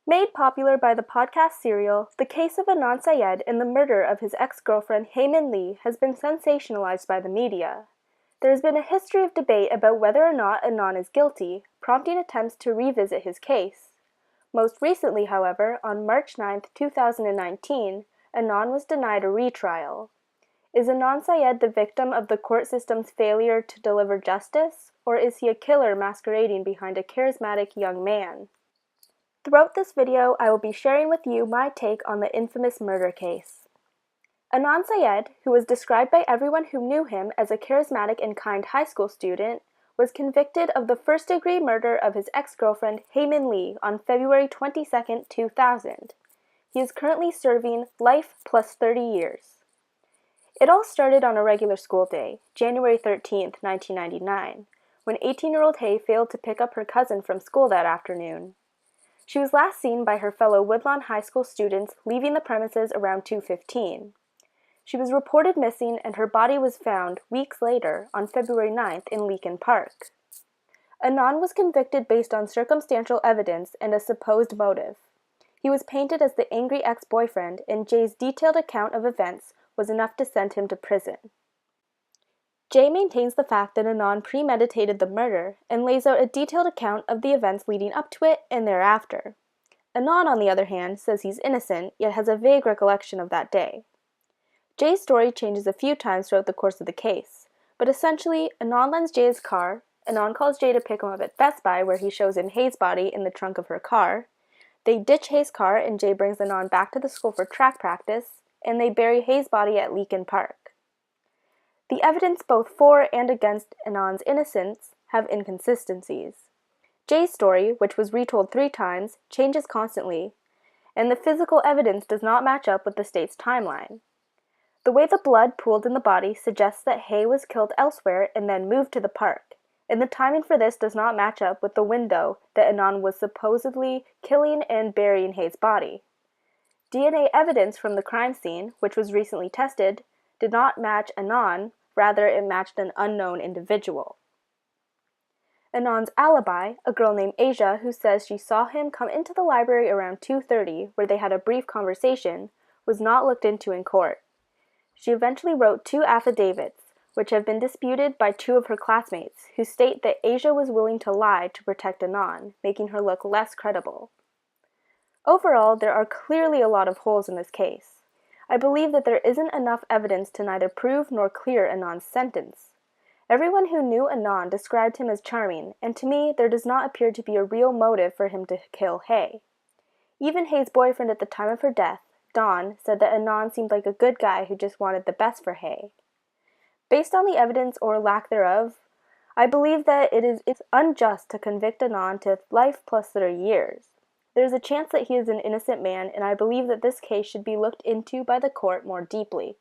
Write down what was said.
Made popular by the podcast serial, the case of Adnan Syed and the murder of his ex-girlfriend Hae Min Lee has been sensationalized by the media. There has been a history of debate about whether or not Adnan is guilty, prompting attempts to revisit his case. Most recently, however, on March 9, 2019, Adnan was denied a retrial. Is Adnan Syed the victim of the court system's failure to deliver justice, or is he a killer masquerading behind a charismatic young man? Throughout this video, I will be sharing with you my take on the infamous murder case. Adnan Syed, who was described by everyone who knew him as a charismatic and kind high school student, was convicted of the first-degree murder of his ex-girlfriend Hae Min Lee on February 22, 2000. He is currently serving life plus 30 years. It all started on a regular school day, January 13, 1999, when 18-year-old Hae failed to pick up her cousin from school that afternoon. She was last seen by her fellow Woodlawn High School students leaving the premises around 2:15. She was reported missing and her body was found weeks later on February 9th in Leakin Park. Adnan was convicted based on circumstantial evidence and a supposed motive. He was painted as the angry ex-boyfriend, and Jay's detailed account of events was enough to send him to prison. Jay maintains the fact that Adnan premeditated the murder and lays out a detailed account of the events leading up to it and thereafter. Adnan, on the other hand, says he's innocent, yet has a vague recollection of that day. Jay's story changes a few times throughout the course of the case, but essentially, Adnan lends Jay his car, Adnan calls Jay to pick him up at Best Buy where he shows him Hae's body in the trunk of her car, they ditch Hae's car and Jay brings Adnan back to the school for track practice, and they bury Hae's body at Leakin Park. The evidence both for and against Adnan's innocence have inconsistencies. Jay's story, which was retold 3 times, changes constantly, and the physical evidence does not match up with the state's timeline. The way the blood pooled in the body suggests that Hae was killed elsewhere and then moved to the park, and the timing for this does not match up with the window that Adnan was supposedly killing and burying Hae's body. DNA evidence from the crime scene, which was recently tested, did not match Adnan, rather it matched an unknown individual. Adnan's alibi, a girl named Asia who says she saw him come into the library around 2:30 where they had a brief conversation, was not looked into in court. She eventually wrote 2 affidavits, which have been disputed by 2 of her classmates, who state that Asia was willing to lie to protect Adnan, making her look less credible. Overall, there are clearly a lot of holes in this case. I believe that there isn't enough evidence to neither prove nor clear Adnan's sentence. Everyone who knew Adnan described him as charming, and to me, there does not appear to be a real motive for him to kill Hae. Even Hae's boyfriend at the time of her death, Don, said that Adnan seemed like a good guy who just wanted the best for Hae. Based on the evidence or lack thereof, I believe that it's unjust to convict Adnan to life plus 30 years. There is a chance that he is an innocent man, and I believe that this case should be looked into by the court more deeply.